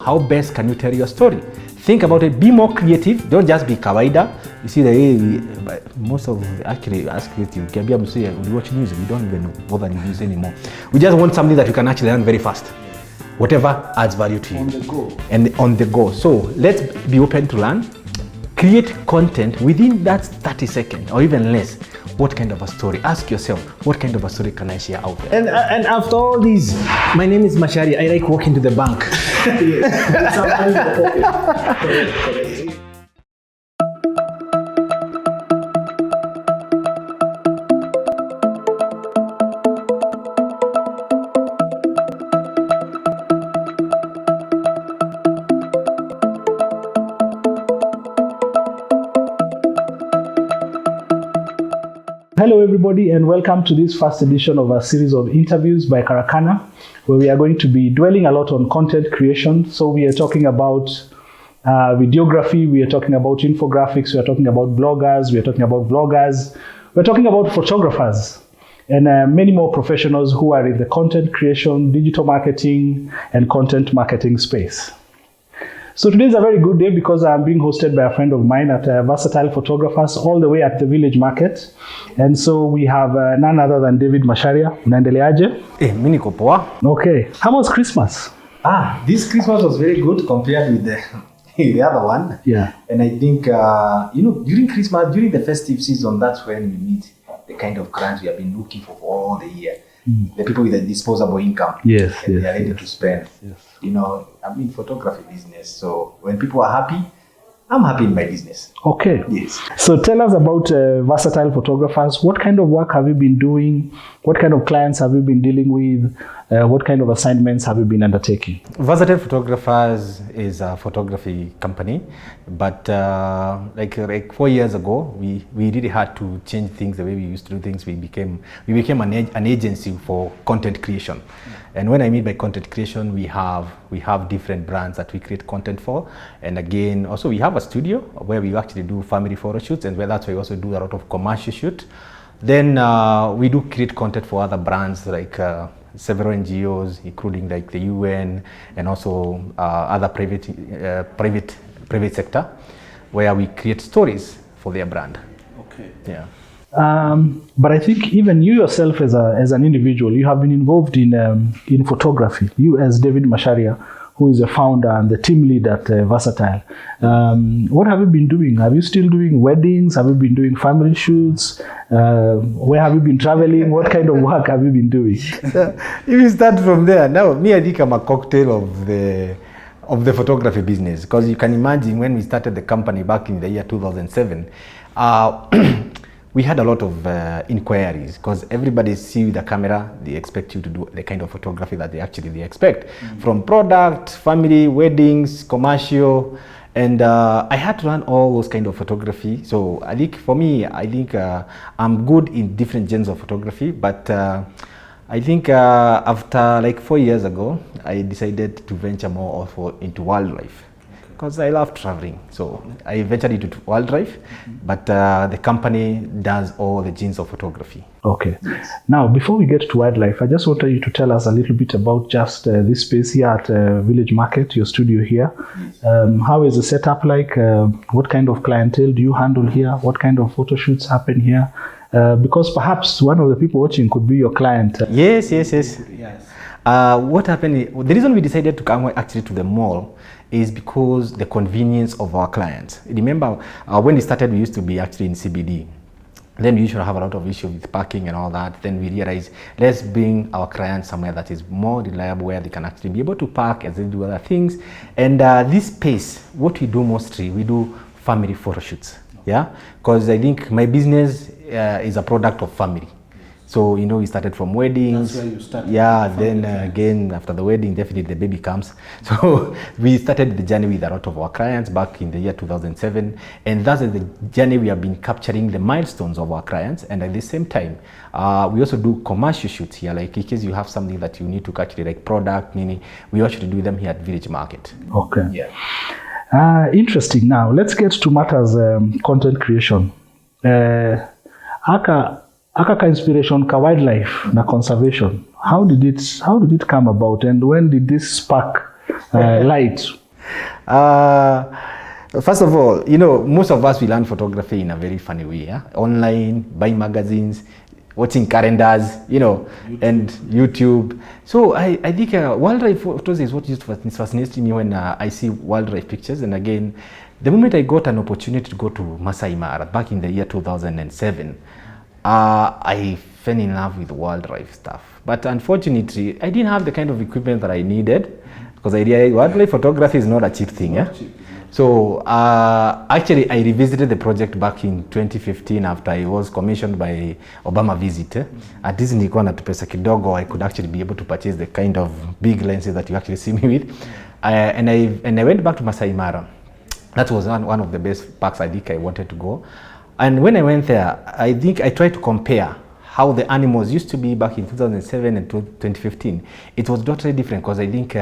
How best can you tell your story? Think about it, be more creative, don't just be kawaida. You see the way most of actually ask you can be able to say we watch news, we don't even bother the news anymore. We just want something that you can actually learn very fast. Whatever adds value to you. On the go. And on the go. So let's be open to learn. Create content within that 30 seconds or even less. What kind of a story? Ask yourself, what kind of a story can I share out there? And after all these, my name is Macharia. I like walking to the bank. Yes. Sometimes the pocket. Hello everybody and welcome to this first edition of a series of interviews by Karakana, where we are going to be dwelling a lot on content creation. So we are talking about videography, we are talking about infographics, we are talking about bloggers, we are talking about vloggers, we are talking about photographers, and many more professionals who are in the content creation, digital marketing, and content marketing space. So today is a very good day because I'm being hosted by a friend of mine at Versatile Photographers all the way at the Village Market. And so we have none other than David Macharia. Unaendeleaje? Mimi niko poa. Okay. How was Christmas? This Christmas was very good compared with the other one. Yeah. And I think, during Christmas, during the festive season, that's when we meet the kind of clients we have been looking for all the year. The people with a disposable income. Yes, and yes, they are ready yes. to spend. Yes. You know, I'm in photography business. So when people are happy, I'm happy in my business. Okay. Yes. So tell us about Versatile Photographers. What kind of work have you been doing? What kind of clients have you been dealing with? What kind of assignments have you been undertaking? Versatile Photographers is a photography company, but like 4 years ago, we really had to change things the way we used to do things. We became an agency for content creation. And when I mean by content creation, we have different brands that we create content for. And again, also we have a studio where we actually do family photo shoots, and where that's why we also do a lot of commercial shoot. Then we do create content for other brands like several NGOs, including like the UN and also other private sector, where we create stories for their brand. Okay. Yeah. But I think even you yourself as an individual, you have been involved in photography. You as David Macharia, who is a founder and the team lead at Versatile. What have you been doing? Are you still doing weddings? Have you been doing family shoots? Where have you been traveling? What kind of work have you been doing? If you start from there, now me I think I'm a cocktail of the photography business, because you can imagine when we started the company back in the year 2007, we had a lot of inquiries, because everybody see the camera, they expect you to do the kind of photography that they expect. From product, family, weddings, commercial, and I had to learn all those kind of photography. So I think for me, I'm good in different genres of photography, but I think after like 4 years ago, I decided to venture more also into wildlife, because I love traveling. So I ventured into wildlife, but the company does all the genres of photography. Okay. Now, before we get to wildlife, I just wanted you to tell us a little bit about just this space here at Village Market, your studio here. How is the setup like? What kind of clientele do you handle here? What kind of photo shoots happen here? Because perhaps one of the people watching could be your client. Yes. What happened, the reason we decided to come actually to the mall is because the convenience of our clients. Remember, when we started, we used to be actually in CBD. Then we usually have a lot of issues with parking and all that. Then we realized, let's bring our clients somewhere that is more reliable, where they can actually be able to park as they do other things. And this space, what we do mostly, we do family photo shoots. Yeah, because I think my business is a product of family. So, we started from weddings. That's where you started. Yeah, then again, after the wedding, definitely the baby comes. So we started the journey with a lot of our clients back in the year 2007. And that's the journey we have been capturing the milestones of our clients. And at the same time, we also do commercial shoots here. Like in case you have something that you need to actually like product, meaning we actually do them here at Village Market. Okay. Yeah. Interesting. Now, let's get to matters content creation. Aka inspiration ka wildlife na conservation. How did it come about, and when did this spark light? First of all, most of us, we learn photography in a very funny way. Yeah? Online, buying magazines, watching calendars, YouTube. And YouTube. So I think wildlife photos is what fascinates me when I see wildlife pictures. And again, the moment I got an opportunity to go to Masai Mara back in the year 2007, I fell in love with wildlife stuff. But unfortunately, I didn't have the kind of equipment that I needed, because I realized wildlife photography is not a cheap thing. Yeah? So actually, I revisited the project back in 2015 after I was commissioned by Obama visit. At this nilikuwa na pesa kidogo, I could actually be able to purchase the kind of big lenses that you actually see me with. And I went back to Masai Mara. That was one of the best parks I think I wanted to go. And when I went there, I think I tried to compare how the animals used to be back in 2007 and 2015. It was totally different, because I think,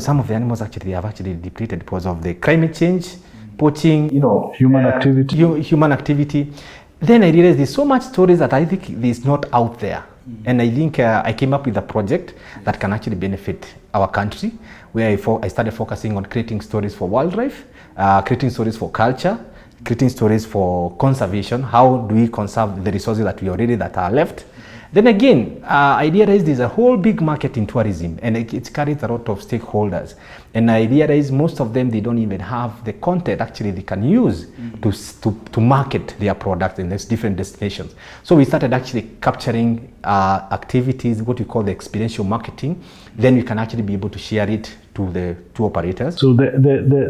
some of the animals actually have actually depleted because of the climate change, poaching, human activity. Human activity. Then I realized there's so much stories that I think is not out there. And I think I came up with a project that can actually benefit our country, where I started focusing on creating stories for wildlife, creating stories for culture, creating stories for conservation. How do we conserve the resources that are left? Then again, I realized there's a whole big market in tourism, and it carries a lot of stakeholders. And I realized most of them, they don't even have the content actually they can use to market their products in these different destinations. So we started actually capturing activities, what we call the experiential marketing. Then we can actually be able to share it to the tour operators. So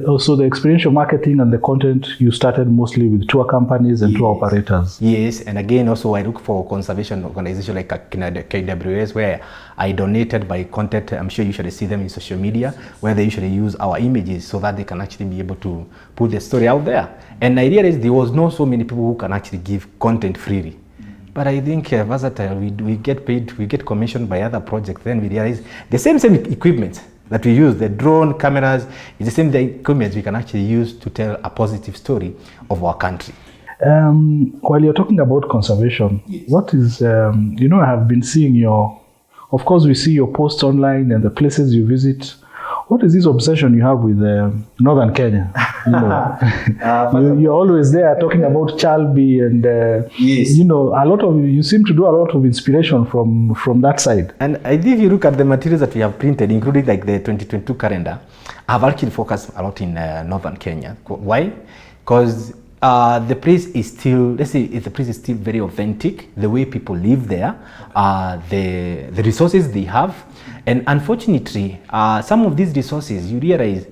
also the experiential marketing and the content, you started mostly with tour companies and tour operators. Yes, and again, also I look for conservation organizations like KWS, where I donated my content. I'm sure you should see them in social media, where they usually use our images so that they can actually be able to put the story out there. And I realized there was not so many people who can actually give content freely. But I think versatile, we get paid, we get commissioned by other projects. Then we realize the same equipment that we use, the drone cameras, is the same equipment we can actually use to tell a positive story of our country. While you're talking about conservation, what is, I have been seeing of course we see your posts online and the places you visit. What is this obsession you have with Northern Kenya? You're always there talking about Chalbi and, yes. You seem to do a lot of inspiration from that side. And I think if you look at the materials that we have printed, including like the 2022 calendar, I've actually focused a lot in Northern Kenya. Why? Because the place is still, the place is still very authentic, the way people live there, the resources they have. And unfortunately, some of these resources, you realize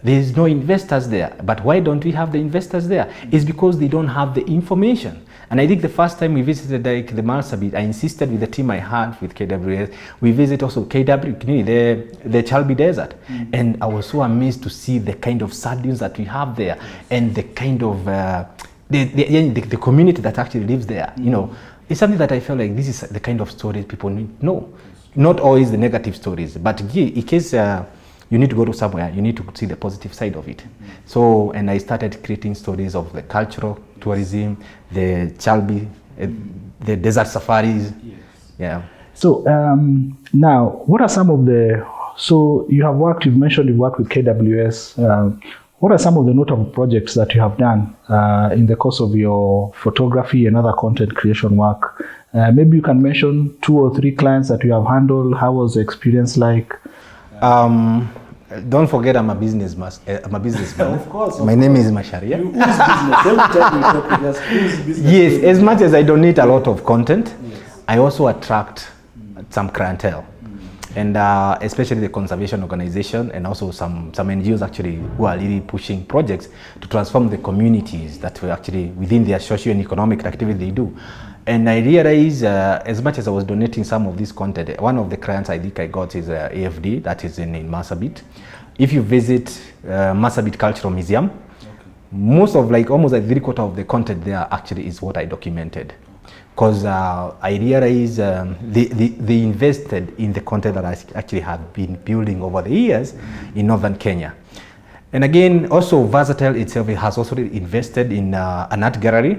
there's no investors there. But why don't we have the investors there? It's because they don't have the information. And I think the first time we visited the Marsabit, I insisted with the team I had with KWS, we visit also KW, the Chalbi Desert. And I was so amazed to see the kind of sand dunes that we have there, and the kind of, the community that actually lives there. It's something that I felt like this is the kind of stories people need to know. Not always the negative stories, but in case you need to go to somewhere, you need to see the positive side of it. So, and I started creating stories of the cultural tourism, the Chalbi, the desert safaris. Yeah. So now, what are some of you've mentioned you've worked with KWS. What are some of the notable projects that you have done in the course of your photography and other content creation work? Maybe you can mention 2 or 3 clients that you have handled. How was the experience like? Don't forget, I'm a businessman. Of course. My name is Macharia. Who's business? Every time we talk with us, who's business? Yes, as much as I donate a lot of content, I also attract some clientele. And especially the conservation organization, and also some NGOs actually who are really pushing projects to transform the communities that were actually within their socio and economic activity they do. And I realized, as much as I was donating some of this content, one of the clients I think I got is AFD, that is in Marsabit. If you visit Marsabit Cultural Museum, almost like 3/4 of the content there actually is what I documented. Because I realized they invested in the content that I actually have been building over the years in Northern Kenya. And again, also Versatile itself has also invested in an art gallery,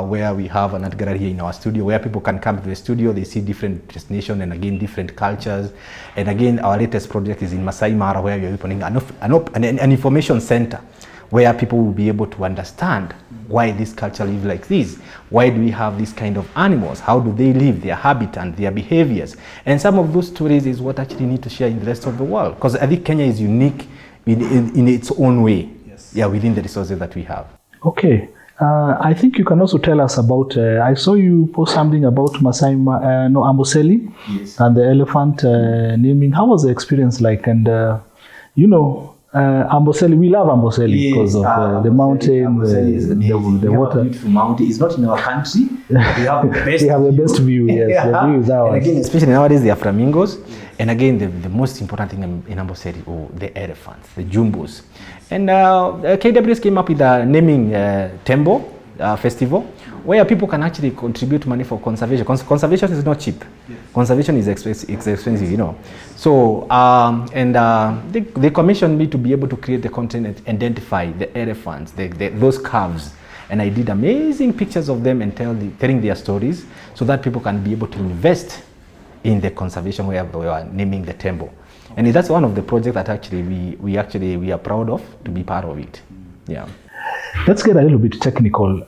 where we have an art gallery here in our studio, where people can come to the studio, they see different destinations and again different cultures. And again, our latest project is in Masai Mara, where we are opening an information center, where people will be able to understand why this culture lives like this. Why do we have this kind of animals? How do they live, their habitat, their behaviors? And some of those stories is what actually need to share in the rest of the world. Because I think Kenya is unique in its own way, yeah, within the resources that we have. Okay. I think you can also tell us about, I saw you post something about Amboseli, Yes. and the elephant naming. How was the experience like? And, Amboseli, we love Amboseli because of the mountain, the water. Beautiful mountain. It's not in our country. We have the best. We have the best view, yes. Yeah. The view is ours. And again, especially nowadays, they are flamingos. And again, the most important thing in Amboseli, the elephants, the jumbos. And KWS came up with a naming Tembo festival, where people can actually contribute money for conservation. Conservation is not cheap. Conservation is expensive, you know. So, they commissioned me to be able to create the content and identify the elephants, those calves. And I did amazing pictures of them and telling their stories so that people can be able to invest in the conservation where we are naming the temple. And that's one of the projects that actually we are proud of to be part of it. Yeah. Let's get a little bit technical.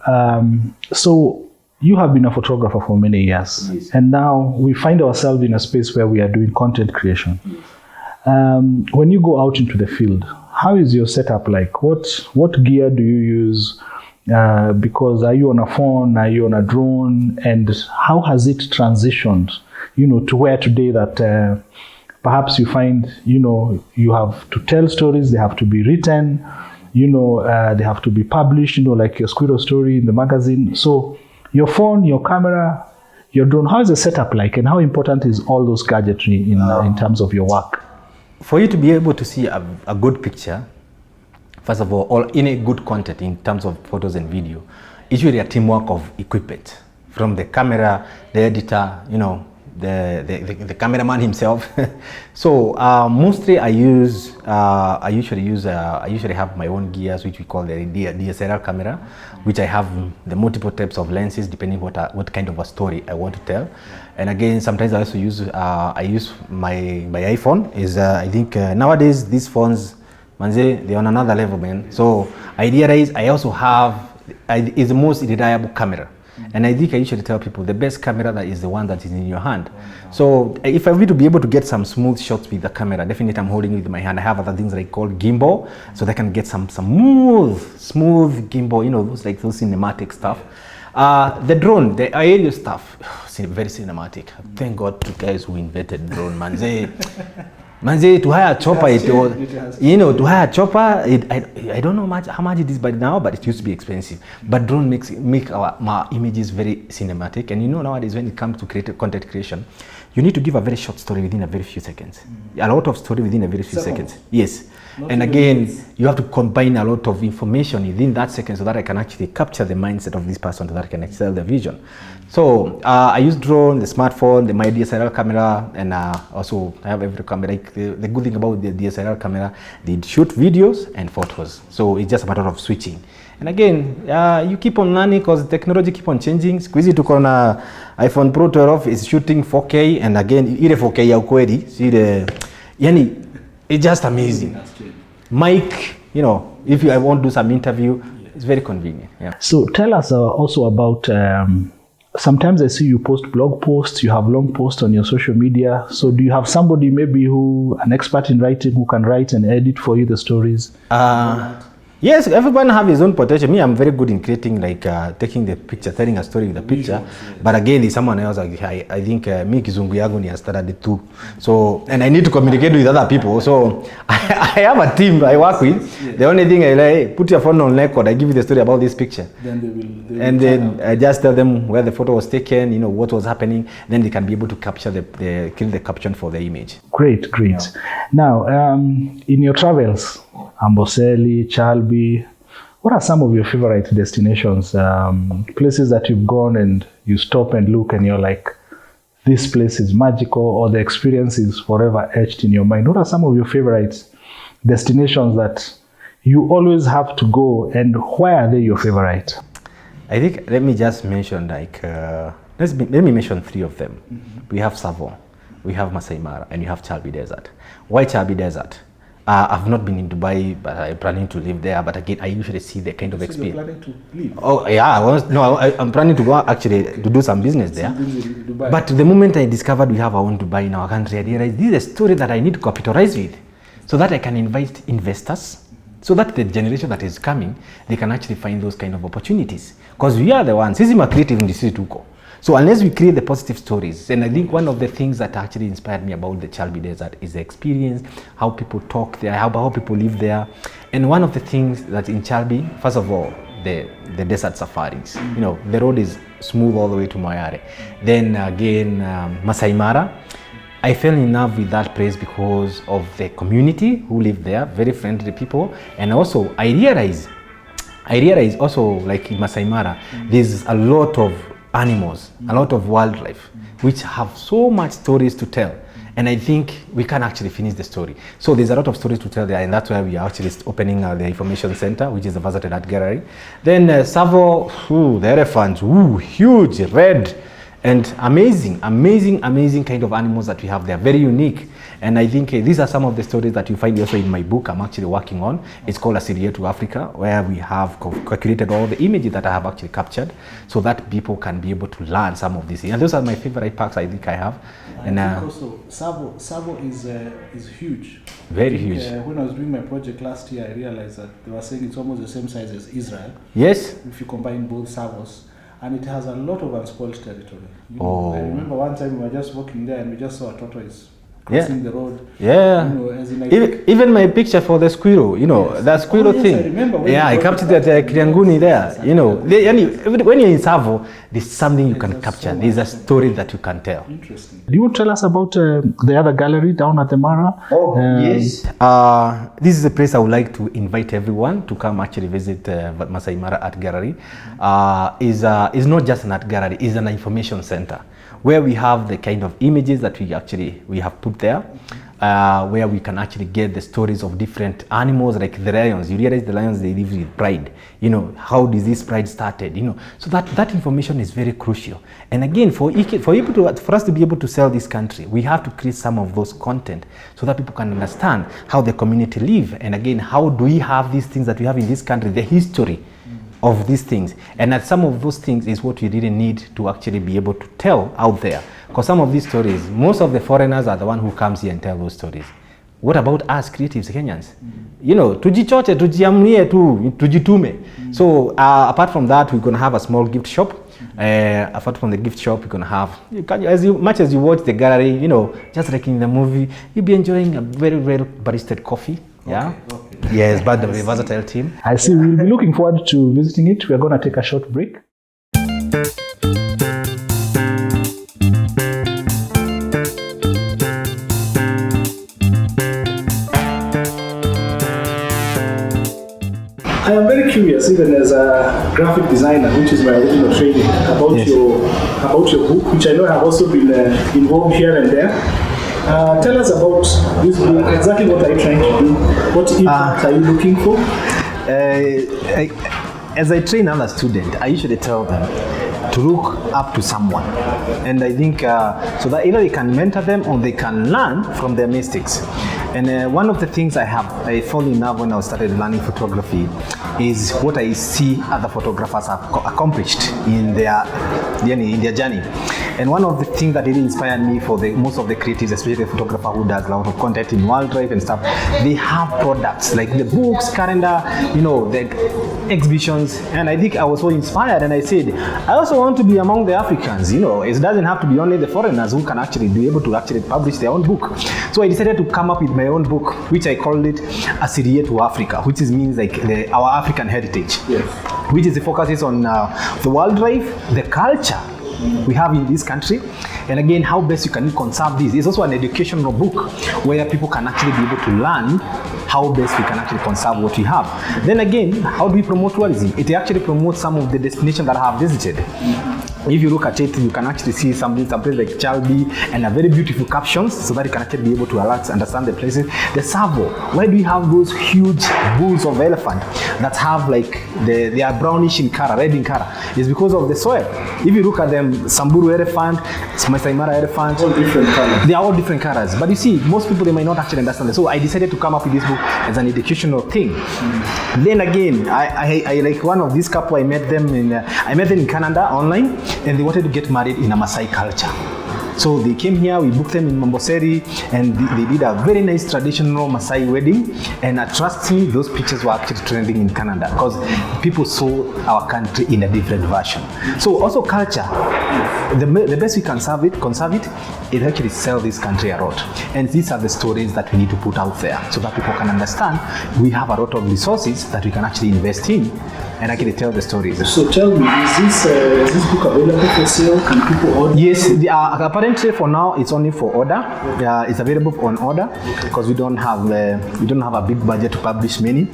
So you have been a photographer for many years, Yes. and now we find ourselves in a space where we are doing content creation. Yes. When you go out into the field, how is your setup like? What gear do you use? Because are you on a phone? Are you on a drone? And how has it transitioned, to where today that perhaps you find, you have to tell stories, they have to be written, they have to be published, like your squirrel story in the magazine. So your phone, your camera, your drone, how is the setup like, and how important is all those gadgetry in terms of your work? For you to be able to see a good picture, first of all any good content in terms of photos and video, it's usually a teamwork of equipment, from the camera, the editor, the cameraman himself. So mostly I usually have my own gears, which we call the DSLR camera, which I have the multiple types of lenses depending what kind of a story I want to tell. And again, sometimes I also use my iPhone. I think nowadays these phones, they're on another level, man. So idea is I also have is the most reliable camera. And I think I usually tell people the best camera that is the one that is in your hand. So if I need to be able to get some smooth shots with the camera, definitely I'm holding it with my hand. I have other things that I call gimbal, so that I can get some smooth gimbal, those cinematic stuff. The drone, the aerial stuff, very cinematic. Thank God to guys who invented drone, Manze, to hire a chopper, to hire a chopper, I don't know how much it is by now, but it used to be expensive. But drone make our images very cinematic. And nowadays when it comes to content creation, you need to give a very short story within a very few seconds. A lot of story within a very few seconds. Yes. And again, you have to combine a lot of information within that second so that I can actually capture the mindset of this person so that I can excel the vision. So I use drone, the smartphone, my DSLR camera, and also I have every camera. The good thing about the DSLR camera, they shoot videos and photos. So it's just a matter of switching. And again, you keep on learning because technology keep on changing. Squeezy took on iPhone Pro 12 is shooting 4K, and again, ile 4K ya ukweli, it's just amazing. Mic, if I want to do some interview, it's very convenient. Yeah. So tell us also about, sometimes I see you post blog posts, you have long posts on your social media. So do you have somebody maybe an expert in writing who can write and edit for you the stories? Yes, everyone have his own potential. Me, I'm very good in creating, taking the picture, telling a story with the picture. But again, there's someone else. I think me kizungu yangu ni studied too. So, and I need to communicate with other people. So, I have a team I work with. The only thing I put your phone on record. I give you the story about this picture. Then they will and then I just tell them where the photo was taken, what was happening. Then they can be able to capture kill the caption for the image. Great. Yeah. Now, in your travels, Amboseli, Chalbi, what are some of your favorite destinations, places that you've gone and you stop and look and you're like, this place is magical, or the experience is forever etched in your mind? What are some of your favorite destinations that you always have to go, and why are they your favorite? I think let me just mention let me mention three of them. We have Savo, we have Masai Mara, and you have Chalbi Desert. Why Chalbi Desert? I've not been in Dubai, but I'm planning to live there. But again, I usually see the kind of experience. You're planning to live? Oh yeah, I'm planning to go actually to do some business there. But the moment I discovered we have our own Dubai in our country, I realized this is a story that I need to capitalize with, so that I can invite investors, so that the generation that is coming, they can actually find those kind of opportunities. Because we are the ones. This is my creative industry too. So unless we create the positive stories, and I think one of the things that actually inspired me about the Chalbi Desert is the experience, how people talk there, how people live there. And one of the things that in Chalbi, first of all, the desert safaris. You know, the road is smooth all the way to Macharia. Then again, Masai Mara. I fell in love with that place because of the community who live there, very friendly people. And also, I realize also, like in Masai Mara, there's a lot of animals, a lot of wildlife, which have so much stories to tell. And I think we can actually finish the story. So there's a lot of stories to tell there, and that's why we are actually opening the information center, which is the Diversified Art Gallery. Then Savo, the elephants, huge, red, and amazing kind of animals that we have there, very unique. And I think these are some of the stories that you find also in my book I'm actually working on. It's called A Syria to Africa, where we have calculated all the images that I have actually captured, so that people can be able to learn some of these. And those are my favorite parks I think I have. And I think also Savo is huge. Very huge. When I was doing my project last year, I realized that they were saying it's almost the same size as Israel. Yes. If you combine both Savos. And it has a lot of unspoiled territory. You know, I remember one time we were just walking there and we just saw a tortoise crossing the road. Yeah. You know, as in even my picture for the squirrel, you know, yes. that squirrel thing. I remember I captured that Krianguni there. You know, when you're in Savo, there's something you can capture. There's a story that you can tell. Interesting. Do you tell us about the other gallery down at the Mara? Yes. This is a place I would like to invite everyone to come actually visit Masai Mara Art Gallery. Is not just an art gallery, it's an information center where we have the kind of images that we have put there, where we can actually get the stories of different animals, like the lions. You realize the lions, they live with pride. You know, how does this pride started? You know, so that information is very crucial. And again, for us to be able to sell this country, we have to create some of those content so that people can understand how the community live. And again, how do we have these things that we have in this country, the history of these things. And that some of those things is what we really need to actually be able to tell out there. Because some of these stories, most of the foreigners are the one who comes here and tell those stories. What about us creatives, Kenyans? You know, tujichote, tujiamnie tu, tujitume. So apart from that, we're going to have a small gift shop. Apart from the gift shop, we're going to have, as much as you watch the gallery, you know, just like in the movie, you'll be enjoying a very well baristed coffee. Yeah. Okay. Yes, but the versatile team. I see. We'll be looking forward to visiting it. We're going to take a short break. I am very curious, even as a graphic designer, which is my original training, about your book, which I know I have also been involved here and there. Tell us about this book. Exactly what are you trying to do? What impact are you looking for? As I train other students, I usually tell them to look up to someone. And I think so that either they can mentor them or they can learn from their mistakes. And one of the things I fall in love when I started learning photography is what I see other photographers have accomplished in their journey. And one of the things that really inspired me for most of the creatives, especially the photographer who does a lot of content in wildlife and stuff, they have products like the books, calendar, you know, the exhibitions. And I think I was so inspired, and I said, I also want to be among the Africans. You know, it doesn't have to be only the foreigners who can actually be able to actually publish their own book. So I decided to come up with my own book, which I called it A Syria to Africa, which means like our African heritage, yes. Which focuses on the wildlife, the culture we have in this country, and again, how best you can conserve this. It's also an educational book where people can actually be able to learn how best we can actually conserve what we have. Then again, how do we promote tourism? It actually promotes some of the destinations that I have visited. If you look at it, you can actually see some place like Chalbi and a very beautiful captions so that you can actually be able to understand the places. The Savo, why do we have those huge bulls of elephant that have like, they are brownish in color, red in color? It's because of the soil. If you look at them, Samburu elephant, Masai Mara elephant, All different colors. they are all different colors. But you see, most people, they might not actually understand it. So I decided to come up with this book as an educational thing. Then again, I like one of these couple, I met them in Canada online, and they wanted to get married in a Maasai culture. So they came here, we booked them in Momboseri, and they did a very nice traditional Maasai wedding. And trust me, those pictures were actually trending in Canada because people saw our country in a different version. So also culture, the best we can conserve it is actually sell this country a lot. And these are the stories that we need to put out there so that people can understand we have a lot of resources that we can actually invest in and actually tell the stories. So tell me, is this book available for sale? Can people order? Yes, apparently for now it's only for order. It's available on order because we don't have a big budget to publish many.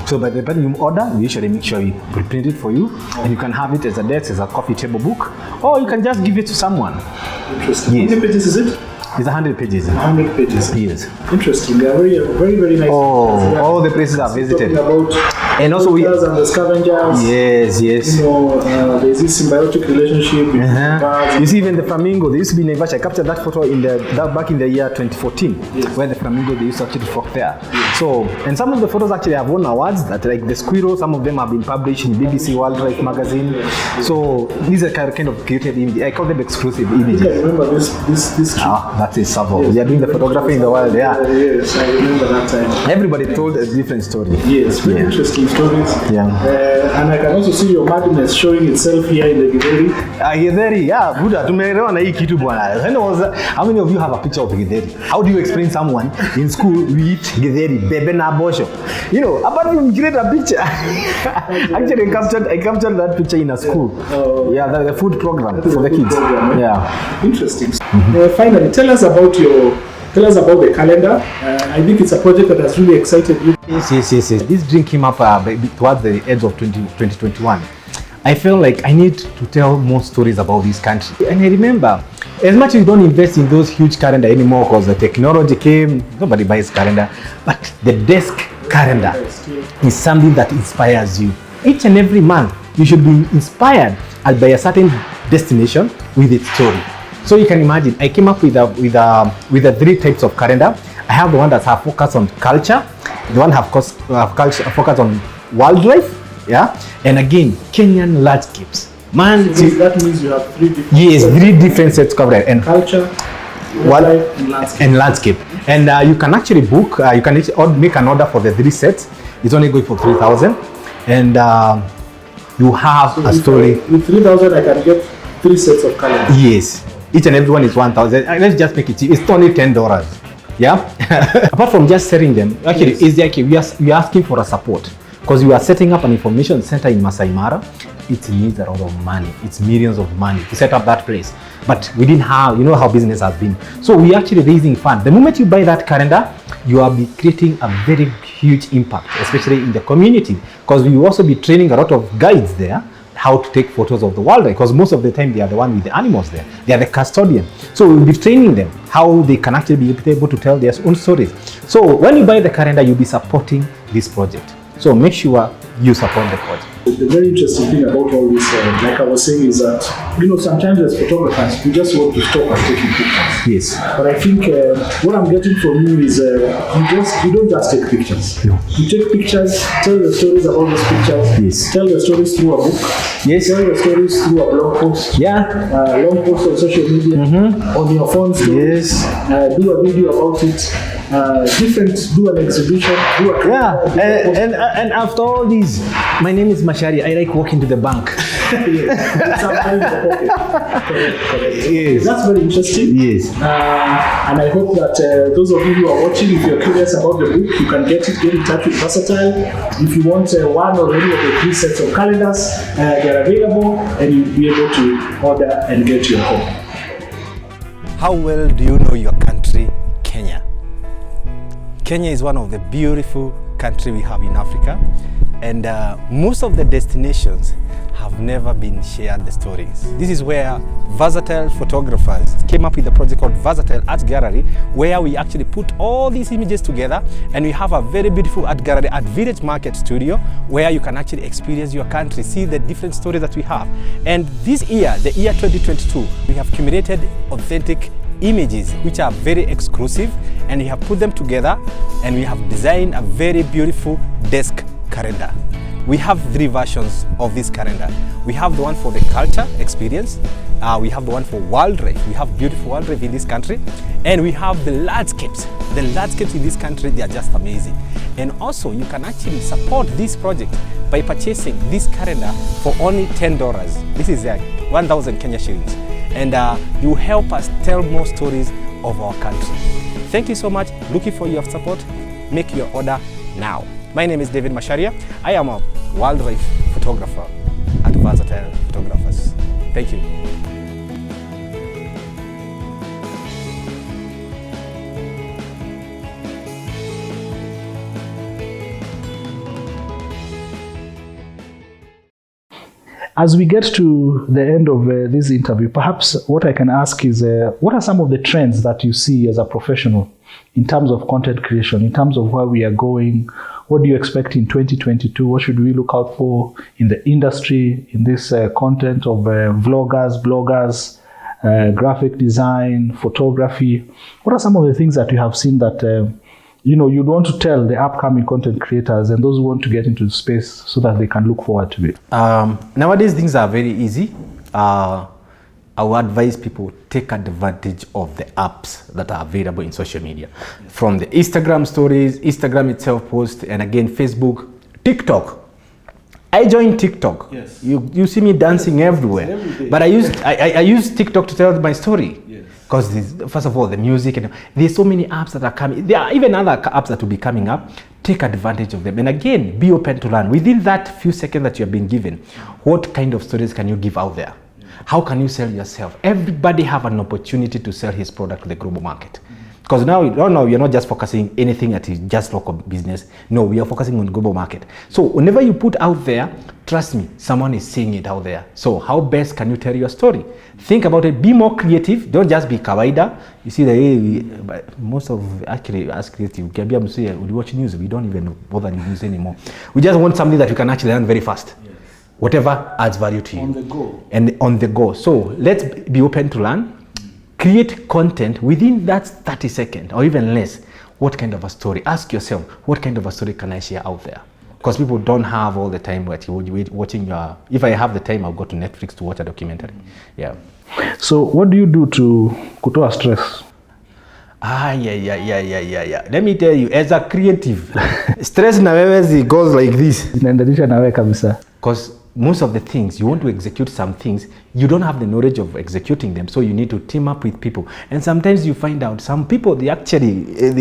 So by the time you order, we usually make sure we print it for you, and you can have it as a desk, as a coffee table book, or you can just give it to someone. Interesting. Yes. How many pages is it? It's 100 pages. 100 pages. Yes. Interesting. They are very, very, very nice. Oh, all the places I've visited. Talking about And also we. hunters and the scavengers. Yes, yes. You know, there's this symbiotic relationship between birds. You see, even the flamingo, they used to be in Naivasha. I captured that photo back in the year 2014, Yes. where the flamingo, they used to actually flock there. So, and some of the photos actually have won awards. That like the squirrel, some of them have been published in BBC Wildlife magazine. So these are kind of created images. I call them exclusive images. I remember this trip. That is Savo. They are doing the photography in the wild. Yeah. Yes, I remember that time. Everybody told a different story. Yes, very interesting stories. Yeah. And I can also see your madness showing itself here in the Githeri. Githeri, yeah, Buddha, tumeelewa na hii kitu bwana. How many of you have a picture of Githeri? How do you explain someone in school we eat Githeri, bebe na bosho? You know, apart from create a picture. Actually, I captured that picture in a school. Yeah, the food program for the kids. Program, Yeah. Interesting. Finally, tell us about the calendar. I think it's a project that has really excited you. Yes. This dream came up towards the edge of 2021. I felt like I need to tell more stories about this country. And I remember, as much as you don't invest in those huge calendar anymore because the technology came, nobody buys calendar, but the desk calendar is something that inspires you. Each and every month, you should be inspired by a certain destination with its story. So you can imagine, I came up with the 3 types of calendar. I have the one that have focus on culture, the one have focus on wildlife, yeah, and again Kenyan landscapes. Man, So that means you have 3 different. yes, 3 different sets covered and Culture, wildlife, and landscape. and landscape. And you can actually book. You can make an order for the 3 sets. It's only going for 3,000, and you have a story. With 3,000, I can get 3 sets of calendars. Yes, each and every one is 1,000. Let's just make it cheap. It's only $10. Yeah. Apart from just selling them, actually, yes. we are asking for a support because we are setting up an information center in Masai Mara. It needs a lot of money. It's millions of money to set up that place. But we didn't have, you know how business has been. So we are actually raising funds. The moment you buy that calendar, you will be creating a very huge impact, especially in the community, because we will also be training a lot of guides there how to take photos of the wildlife, because most of the time they are the one with the animals there. They are the custodian. So we'll be training them how they can actually be able to tell their own stories. So when you buy the calendar, you'll be supporting this project. So make sure you support the project. The very interesting thing about all this, like I was saying, is that, you know, sometimes as photographers, we just want to stop at taking pictures. Yes. But I think what I'm getting from you is you don't just take pictures. No. You take pictures, tell your stories about those pictures. Yes. Tell your stories through a book. Yes. Tell your stories through a blog post. Yeah. Long post on social media, on your phone. Yes. Do a video about it. Do an exhibition. Do a Yeah. And after all these, my name is Macharia. I like walking to the bank. Yes. Sometimes the pocket. Correct. Yes. That's very interesting. Yes. And I hope that those of you who are watching, if you're curious about the book, you can get in touch with Versatile. If you want one or any of the 3 sets of calendars, they're available, and you'll be able to order and get your home. How well do you know your country, Kenya? Kenya is one of the beautiful countries we have in Africa. And most of the destinations have never been shared the stories. This is where versatile photographers came up with a project called Versatile Art Gallery, where we actually put all these images together, and we have a very beautiful art gallery at Village Market Studio, where you can actually experience your country, see the different stories that we have. And this year, the year 2022, we have curated authentic images which are very exclusive, and we have put them together, and we have designed a very beautiful desk calendar. We have 3 versions of this calendar. We have the one for the culture experience, we have the one for wildlife. We have beautiful wildlife in this country, and we have the landscapes. The landscapes in this country, they are just amazing. And also, you can actually support this project by purchasing this calendar for only $10. This is 1,000 Kenya shillings. And you help us tell more stories of our country. Thank you so much. Looking for your support. Make your order now. My name is David Macharia. I am a wildlife photographer at Versatile Photographers. Thank you. As we get to the end of this interview, perhaps what I can ask is, what are some of the trends that you see as a professional in terms of content creation, in terms of where we are going? What do you expect in 2022? What should we look out for in the industry, in this content of vloggers, bloggers, graphic design, photography? What are some of the things that you have seen that you'd want to tell the upcoming content creators and those who want to get into the space so that they can look forward to it? Nowadays, things are very easy. I would advise people take advantage of the apps that are available in social media. From the Instagram stories, Instagram itself post, and again, Facebook, TikTok. I joined TikTok. Yes. You see me dancing everywhere. Every day. But I use TikTok to tell my story. Because first of all, the music, and there's so many apps that are coming. There are even other apps that will be coming up. Take advantage of them. And again, be open to learn. Within that few seconds that you have been given, what kind of stories can you give out there? How can you sell yourself? Everybody have an opportunity to sell his product to the global market. Because now you're not just focusing anything that is just local business. No, we are focusing on global market. So whenever you put out there, trust me, someone is seeing it out there. So how best can you tell your story? Think about it. Be more creative. Don't just be kawaida. You see, most of actually us creative, we watch news. We don't even bother news anymore. We just want something that you can actually learn very fast. Yes. Whatever adds value to you. On the go. And on the go. So let's be open to learn. Create content within that 30 seconds or even less. What kind of a story? Ask yourself, what kind of a story can I share out there? Because people don't have all the time watching your... If I have the time, I'll go to Netflix to watch a documentary. Yeah. So what do you do to kutoa stress? Yeah. Let me tell you, as a creative, stress na wewe goes like this. Inaendelea na wewe kabisa. Because most of the things, you want to execute some things, you don't have the knowledge of executing them, so you need to team up with people. And sometimes you find out some people, they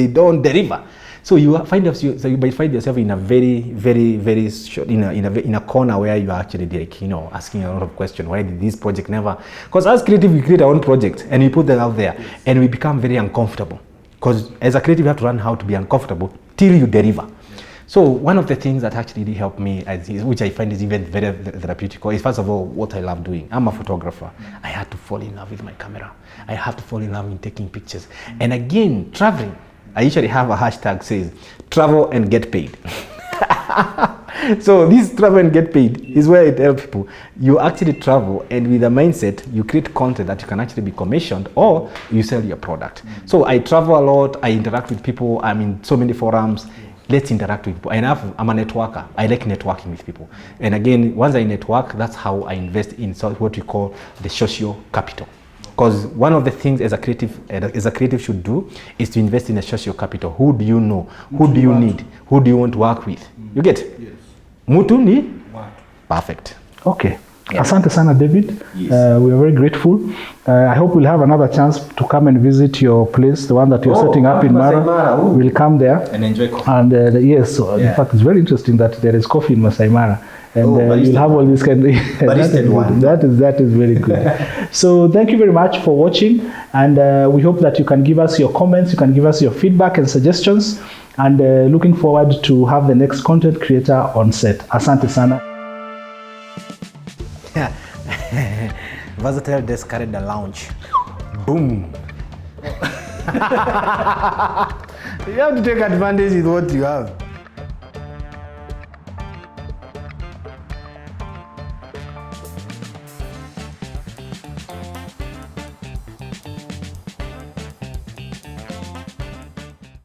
don't deliver. So you find yourself in a very short, in a corner where you are actually asking a lot of questions. Why did this project never? Because as creative, we create our own project and we put them out there, and we become very uncomfortable. Because as a creative, you have to learn how to be uncomfortable till you deliver. So one of the things that actually helped me, which I find is even very therapeutic, is first of all what I love doing. I'm a photographer. I had to fall in love with my camera. I have to fall in love in taking pictures. And again, traveling. I usually have a hashtag says, travel and get paid. So this travel and get paid is where it helps people. You actually travel, and with a mindset, you create content that you can actually be commissioned or you sell your product. So I travel a lot. I interact with people. I'm in so many forums. Let's interact with people. I'm a networker. I like networking with people. And again, once I network, that's how I invest in what we call the social capital. Because one of the things as a creative should do is to invest in a social capital. Who do you know? Who do you need? Who do you want to work with? You get? Yes. Mutu ni? What? Perfect. Okay. Asante sana, David. Yes. We are very grateful. I hope we'll have another chance to come and visit your place, the one that you're setting up in Masai Mara. Mara. Ooh. We'll come there. And enjoy coffee. And yes, so in fact, it's very interesting that there is coffee in Masai Mara. And you'll have all this kind of... that is very good. So thank you very much for watching. And we hope that you can give us your comments, you can give us your feedback and suggestions. And looking forward to have the next content creator on set. Asante sana. Versatile desk carried the lounge. Boom. You have to take advantage with what you have.